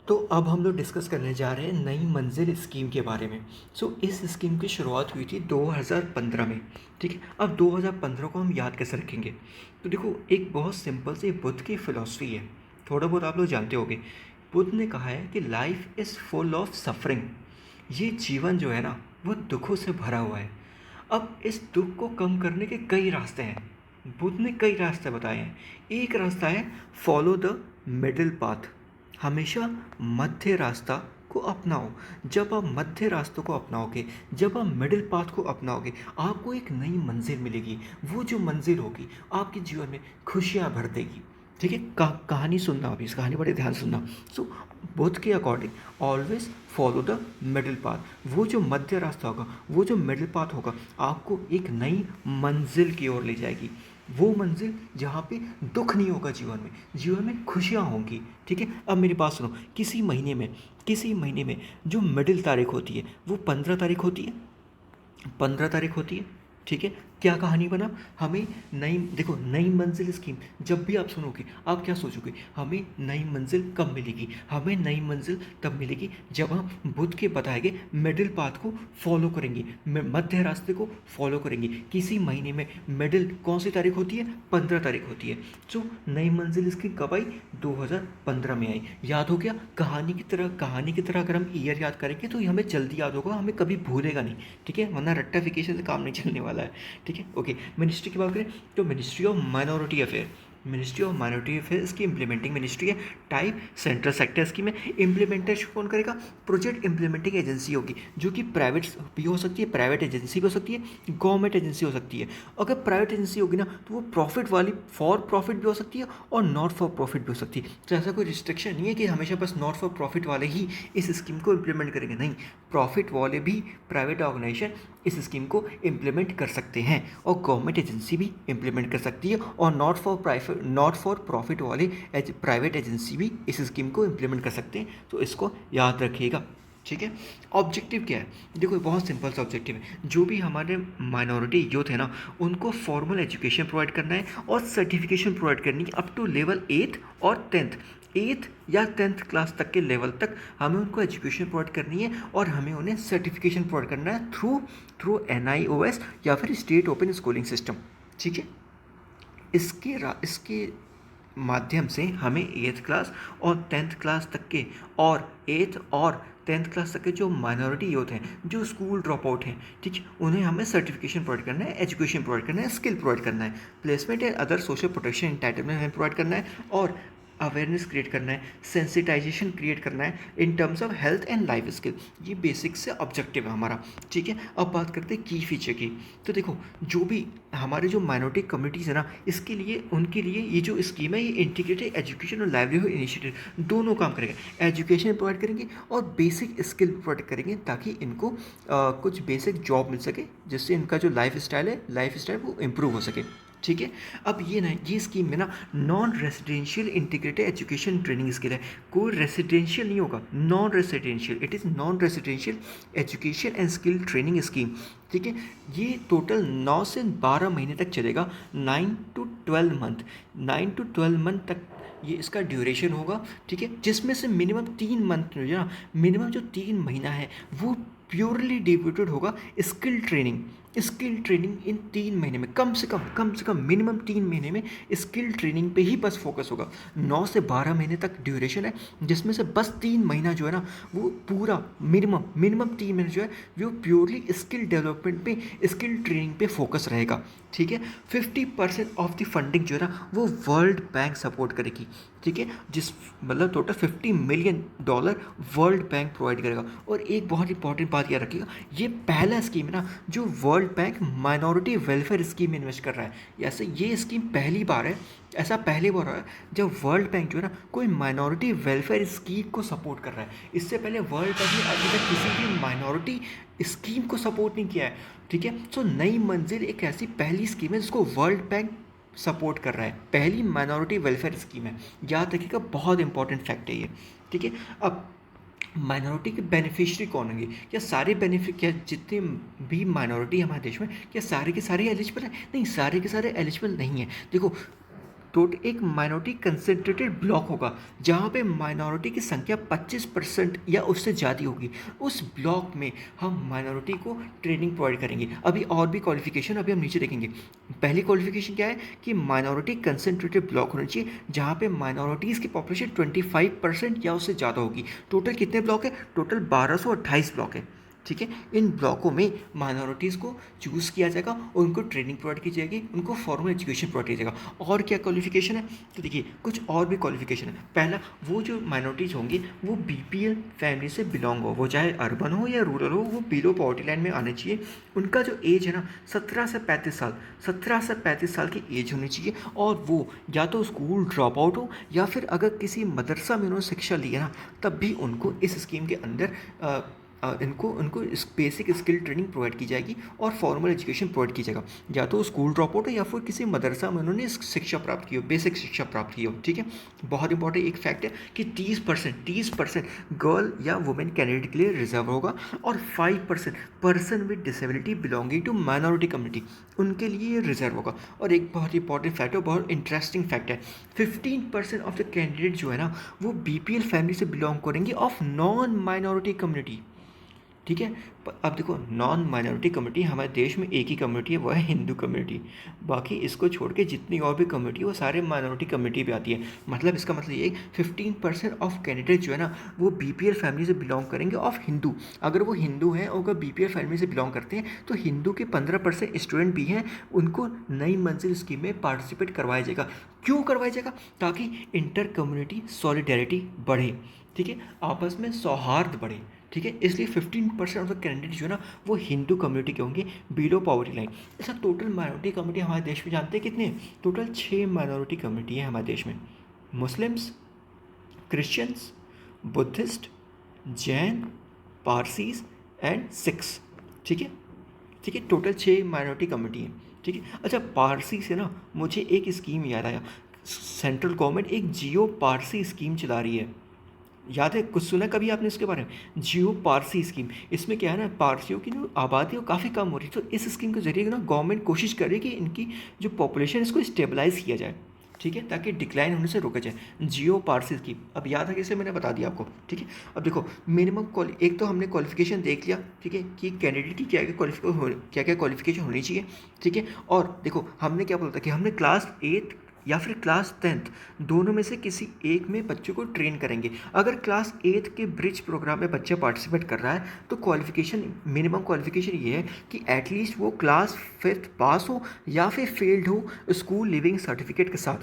तो अब हम लोग डिस्कस करने जा रहे हैं नई मंजिल स्कीम के बारे में। इस स्कीम की शुरुआत हुई थी 2015 में। ठीक है, अब 2015 को हम याद कैसे रखेंगे? तो देखो, एक बहुत सिंपल सी बुद्ध की फिलॉसफी है, थोड़ा बहुत आप लोग जानते होंगे। बुद्ध ने कहा है कि life is full of suffering. ये जीवन जो है ना, वो दुखों से भरा हुआ है। अब इस दुख को कम करने के कई रास्ते हैं। बुद्ध ने कई रास्ते बताए हैं। एक रास्ता है फॉलो द मिडिल पाथ। हमेशा मध्य रास्ता को अपनाओ। जब आप मध्य रास्तों को अपनाओगे, जब आप मिडिल पाथ को अपनाओगे, आपको एक नई मंजिल मिलेगी। वो जो मंजिल होगी आपके जीवन में खुशियाँ भर देगी। ठीक है, कहानी सुनना, अभी इस कहानी बड़े ध्यान सुनना। सो बुद्ध के according always follow the middle path. वो जो मध्य रास्ता होगा, वो जो मिडिल पाथ होगा, आपको एक नई मंजिल की ओर ले जाएगी। वो मंजिल जहाँ पे दुख नहीं होगा, जीवन में खुशियाँ होंगी। ठीक है, अब मेरी बात सुनो। किसी महीने में जो मिडिल तारीख होती है वो 15 तारीख होती है। 15 तारीख होती है। ठीक है, क्या कहानी बना? हमें नई, देखो, नई मंजिल स्कीम जब भी आप सुनोगे आप क्या सोचोगे? हमें नई मंजिल कब मिलेगी? हमें नई मंजिल तब मिलेगी जब हम बुद्ध के बताए गए मिडिल पाथ को फॉलो करेंगे, मध्य रास्ते को फॉलो करेंगे। किसी महीने में मिडिल कौन सी तारीख होती है? 15 तारीख होती है। नई मंजिल स्कीम कब आई? 2015 में आई। याद हो गया? कहानी की तरह अगर हम ईयर याद करेंगे तो ये हमें जल्दी याद होगा, हमें कभी भूलेगा नहीं। ठीक है, वरना रट्टाफिकेशन से काम नहीं चलने वाला है। ठीक है, ओके। मिनिस्ट्री की बात करें तो ministry of minority affair. Ministry of minority affair इसकी इंप्लीमेंटिंग मिनिस्ट्री है। टाइप सेंट्रल सेक्टर स्कीम है। इम्प्लीमेंटेशन कौन करेगा? प्रोजेक्ट इंप्लीमेंटिंग एजेंसी होगी, जो कि प्राइवेट भी हो सकती है, प्राइवेट एजेंसी भी हो सकती है, गवर्नमेंट एजेंसी हो सकती है। अगर प्राइवेट एजेंसी होगी ना तो वो प्रॉफिट वाली, फॉर प्रॉफिट भी हो सकती है और नॉट फॉर प्रॉफिट भी हो सकती है। तो ऐसा कोई रिस्ट्रिक्शन नहीं है कि हमेशा बस नॉट फॉर प्रॉफिट वाले ही इस स्कीम को इम्प्लीमेंट करेंगे। नहीं, प्रॉफिट वाले भी, प्राइवेट ऑर्गेनाइजेशन इस स्कीम को इम्प्लीमेंट कर सकते हैं और गवर्नमेंट एजेंसी भी इम्प्लीमेंट कर सकती है, और नॉट फॉर प्रॉफिट वाले प्राइवेट एजेंसी भी इस स्कीम को इम्प्लीमेंट कर सकते हैं। तो इसको याद रखिएगा। ठीक है, ऑब्जेक्टिव क्या है? देखो, बहुत सिंपल सा ऑब्जेक्टिव है। जो भी हमारे माइनॉरिटी यूथ है ना, उनको फॉर्मल एजुकेशन प्रोवाइड करना है और सर्टिफिकेशन प्रोवाइड करनी है अप टू लेवल 8 और 10th। 8th या 10th क्लास तक के लेवल तक हमें उनको एजुकेशन प्रोवाइड करनी है और हमें उन्हें सर्टिफिकेशन प्रोवाइड करना है थ्रू NIOS या फिर स्टेट ओपन स्कूलिंग सिस्टम। ठीक है, इसके माध्यम से हमें 8th क्लास और 10th क्लास तक के, और 8th और 10th क्लास तक के जो माइनॉरिटी यूथ हैं, जो स्कूल ड्रॉप आउट हैं, ठीक है, उन्हें हमें सर्टिफिकेशन प्रोवाइड करना है, एजुकेशन प्रोवाइड करना है, स्किल प्रोवाइड करना है, placement and other social protection entitlement हमें प्रोवाइड करना है, और अवेयरनेस क्रिएट करना है, सेंसिटाइजेशन क्रिएट करना है in terms of health and life skill. ये बेसिक से ऑब्जेक्टिव है हमारा। ठीक है, अब बात करते हैं की फीचर की। तो देखो, जो भी हमारे जो माइनॉरिटी कम्युनिटीज़ है ना, इसके लिए, उनके लिए ये जो स्कीम है, ये इंटीग्रेटेड एजुकेशन और लाइवलीहुड इनिशिएटिव दोनों काम करेगा। एजुकेशन प्रोवाइड करेंगे और बेसिक स्किल प्रोवाइड करेंगे, ताकि इनको कुछ बेसिक जॉब मिल सके, जिससे इनका जो लाइफ स्टाइल वो इम्प्रूव हो सके। ठीक है, अब ये स्कीम में ना non residential integrated education training skill है। कोई रेसिडेंशियल नहीं होगा, non residential, it is non residential education and skill training scheme. ठीक है, ये टोटल 9 से 12 महीने तक चलेगा। 9 to 12 मंथ तक ये इसका ड्यूरेशन होगा। ठीक है, जिसमें से मिनिमम 3 मंथ जो है ना, मिनिमम जो 3 महीना है वो प्योरली डिवोटेड होगा स्किल ट्रेनिंग इन 3 महीने में, कम से कम मिनिमम 3 महीने में स्किल ट्रेनिंग पे ही बस फोकस होगा। 9 से 12 महीने तक ड्यूरेशन है, जिसमें से बस 3 महीना जो है ना, वो पूरा मिनिमम 3 महीने जो है वो प्योरली स्किल डेवलपमेंट पे, स्किल ट्रेनिंग पे फोकस रहेगा। ठीक है, 50% ऑफ द फंडिंग जो है ना वो वर्ल्ड बैंक सपोर्ट करेगी। ठीक है, जिस मतलब total $50 million world bank provide करेगा। और एक बहुत इंपॉर्टेंट बात याद रखिएगा, ये पहला स्कीम है ना जो world bank minority welfare scheme में इन्वेस्ट कर रहा है। ऐसे ये स्कीम पहली बार है, ऐसा पहली बार है जब वर्ल्ड बैंक जो है ना कोई माइनॉरिटी वेलफेयर स्कीम को सपोर्ट कर रहा है। इससे पहले वर्ल्ड बैंक ने अभी तक किसी भी माइनॉरिटी स्कीम को सपोर्ट नहीं किया है। ठीक है, सो नई मंजिल एक ऐसी पहली स्कीम है जिसको वर्ल्ड बैंक सपोर्ट कर रहा है, पहली माइनॉरिटी वेलफेयर स्कीम है। याद रखिएगा, बहुत इंपॉर्टेंट फैक्ट है ये। ठीक है, अब माइनॉरिटी के बेनिफिशियरी कौन होंगे? क्या जितने भी माइनॉरिटी हमारे देश में, क्या सारे के सारे एलिजिबल हैं? नहीं, सारे के सारे एलिजिबल नहीं है। देखो, टोटल एक माइनॉरिटी कंसेंट्रेटेड ब्लॉक होगा जहाँ पे माइनॉरिटी की संख्या 25% या उससे ज़्यादा होगी। उस ब्लॉक में हम माइनॉरिटी को ट्रेनिंग प्रोवाइड करेंगे। अभी और भी क्वालिफिकेशन अभी हम नीचे देखेंगे। पहली क्वालिफिकेशन क्या है कि माइनॉरिटी कंसेंट्रेटेड ब्लॉक होना चाहिए जहाँ पे माइनॉरिटीज़ की पॉपुलेशन 25% या उससे ज़्यादा होगी। टोटल कितने ब्लॉक है? टोटल 1228 ब्लॉक है। ठीक है, इन ब्लॉकों में माइनॉरिटीज़ को चूज़ किया जाएगा और उनको ट्रेनिंग प्रोवाइड की जाएगी, उनको फॉर्मल एजुकेशन प्रोवाइड किया जाएगा। और क्या क्वालिफिकेशन है? तो देखिए कुछ और भी क्वालिफिकेशन है। पहला, वो जो माइनॉरिटीज़ होंगी वो बीपीएल फैमिली से बिलोंग हो, वो चाहे अर्बन हो या रूरल हो, वो बिलो पॉवर्टी लाइन में आने चाहिए। उनका जो एज है ना 17 से 35 साल, 17 से 35 साल की एज होनी चाहिए। और वो या तो स्कूल ड्रॉप आउट हो या फिर अगर किसी मदरसा में उन्होंने शिक्षा ली है ना तब भी उनको इस स्कीम के अंदर इनको उनको बेसिक स्किल ट्रेनिंग प्रोवाइड की जाएगी और फॉर्मल एजुकेशन प्रोवाइड की जाएगा। या तो स्कूल ड्रॉप आउट हो या फिर किसी मदरसा में उन्होंने शिक्षा प्राप्त की हो, बेसिक शिक्षा प्राप्त की हो। ठीक है, बहुत इंपॉर्टेंट एक फैक्ट है कि 30% गर्ल या वुमेन कैंडिडेट के लिए रिजर्व होगा और 5% person with disability belonging to minority community उनके लिए रिजर्व होगा। और एक बहुत इंपॉर्टेंट फैक्ट है, बहुत इंटरेस्टिंग फैक्ट है, 15% ऑफ द कैंडिडेट जो है ना वो बीपीएल फैमिली से बिलोंग करेंगे ऑफ नॉन माइनॉरिटी कम्युनिटी। ठीक है, अब देखो नॉन माइनॉरिटी कम्युनिटी हमारे देश में एक ही कम्युनिटी है, वो है हिंदू कम्युनिटी। बाकी इसको छोड़ के जितनी और भी कम्युनिटी है वो सारे माइनॉरिटी कम्युनिटी भी आती है। मतलब इसका मतलब ये 15% ऑफ कैंडिडेट जो है ना वो बीपीएल फैमिली से बिलोंग करेंगे ऑफ हिंदू। अगर वो हिंदू हैं और अगर बीपीएल फैमिली से बिलोंग करते हैं तो हिंदू के 15% स्टूडेंट भी हैं, उनको नई मंजिल स्कीम में पार्टिसिपेट करवाया जाएगा। क्यों करवाया जाएगा? ताकि इंटर कम्युनिटी सॉलिडेरिटी बढ़े। ठीक है, आपस में सौहार्द बढ़े। ठीक है, इसलिए 15% ऑफ द कैंडिडेट जो है ना वो हिंदू कम्युनिटी के होंगे बिलो पॉवर्टी लाइन। ऐसा टोटल माइनॉरिटी कम्युनिटी हमारे देश में जानते हैं कितने? टोटल 6 माइनॉरिटी कम्युनिटी है हमारे देश में। Muslims, Christians, Buddhist, Jain, Parsis and Sikhs. ठीक है, ठीक है, टोटल 6 माइनॉरिटी कम्युनिटी है। ठीक है, अच्छा पारसी से ना मुझे एक स्कीम याद आया। सेंट्रल गवर्नमेंट एक जियो पारसी स्कीम चला रही है, याद है? कुछ सुना कभी आपने इसके बारे में? जियो पारसी स्कीम। इसमें क्या है ना, पारसियों की जो आबादी है वो काफ़ी कम हो रही है, तो इस स्कीम के जरिए ना गवर्नमेंट कोशिश कर रही है कि इनकी जो पॉपुलेशन है इसको स्टेबलाइज किया जाए। ठीक है, ताकि डिक्लाइन होने से रोका जाए। जियो पारसी स्कीम अब याद है कैसे, मैंने बता दिया आपको। ठीक है, अब देखो मिनिमम एक तो हमने क्वालिफिकेशन देख लिया। ठीक है, कि कैंडिडेट की क्या क्या क्वालिफिकेशन होनी चाहिए। ठीक है, और देखो हमने क्या बोला था कि हमने क्लास 8 या फिर क्लास 10 दोनों में से किसी एक में बच्चों को ट्रेन करेंगे। अगर क्लास 8 के ब्रिज प्रोग्राम में बच्चा पार्टिसिपेट कर रहा है तो क्वालिफिकेशन, मिनिमम क्वालिफिकेशन ये है कि एटलीस्ट वो क्लास 5 पास हो या फिर फेल्ड हो स्कूल लिविंग सर्टिफिकेट के साथ।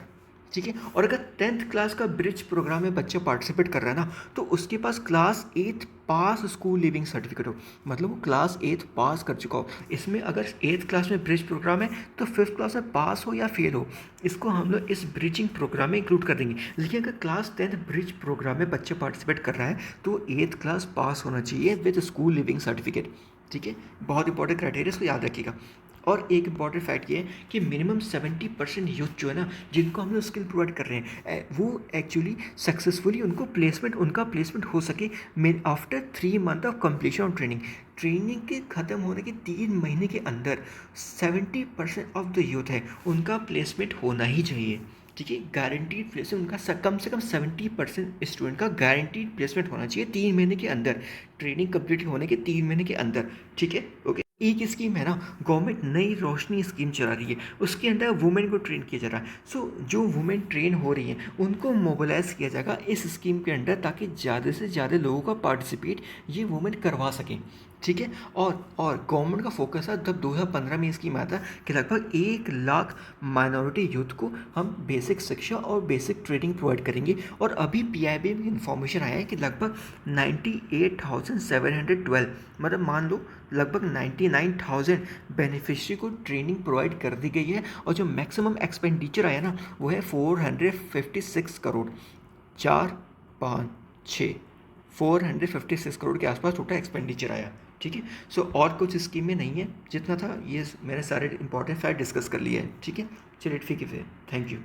ठीक है, और अगर 10th क्लास का ब्रिज प्रोग्राम में बच्चा पार्टिसिपेट कर रहा है ना तो उसके पास क्लास 8 पास स्कूल लिविंग सर्टिफिकेट हो, मतलब वो क्लास 8 पास कर चुका हो। इसमें अगर 8th क्लास में ब्रिज प्रोग्राम है तो 5th क्लास में पास हो या फेल हो, इसको हम लोग इस ब्रिजिंग प्रोग्राम में इंक्लूड कर देंगे। लेकिन अगर क्लास 10th ब्रिज प्रोग्राम में बच्चा पार्टिसिपेट कर रहा है तो 8th क्लास पास होना चाहिए विद स्कूल लिविंग सर्टिफिकेट। ठीक है, बहुत इंपॉर्टेंट क्राइटेरिया, इसको याद रखिएगा। और एक इंपॉर्टेंट फैक्ट ये है कि मिनिमम 70% यूथ जो है ना जिनको हम लोग स्किल प्रोवाइड कर रहे हैं वो एक्चुअली सक्सेसफुली उनका प्लेसमेंट हो सके after 3 month of completion of training. Training के ख़त्म होने के 3 महीने के अंदर 70% ऑफ द यूथ है उनका प्लेसमेंट होना ही चाहिए। ठीक है, गारंटीड प्लेसमेंट उनका कम से कम 70% स्टूडेंट का गारंटीड प्लेसमेंट होना चाहिए 3 महीने के अंदर, ट्रेनिंग कंप्लीट होने के 3 महीने के अंदर। ठीक है, ओके। एक स्कीम है ना, गवर्नमेंट नई रोशनी स्कीम चला रही है, उसके अंदर वुमेन को ट्रेन किया जा रहा है। सो जो वुमेन ट्रेन हो रही हैं उनको मोबिलाइज किया जाएगा इस स्कीम के अंडर ताकि ज़्यादा से ज़्यादा लोगों का पार्टिसिपेट ये वुमेन करवा सकें। ठीक है, और गवर्नमेंट का फोकस है, जब 2015 में स्कीम आया था कि लगभग 1 लाख माइनॉरिटी यूथ को हम बेसिक शिक्षा और बेसिक ट्रेनिंग प्रोवाइड करेंगे। और अभी पीआईबी में इन्फॉर्मेशन आया है कि लगभग 98,712, मतलब मान लो लगभग 99,000 बेनिफिशरी को ट्रेनिंग प्रोवाइड कर दी गई है। और जो मैक्सिमम एक्सपेंडिचर आया ना वो है 456 करोड़, 456 456 करोड़ के आसपास टोटल एक्सपेंडिचर आया। ठीक है, सो और कुछ स्कीम में नहीं है, जितना था ये मैंने सारे इंपॉर्टेंट फैक्ट डिस्कस कर लिए हैं। ठीक है, चलिए ठीक है फिर, थैंक यू।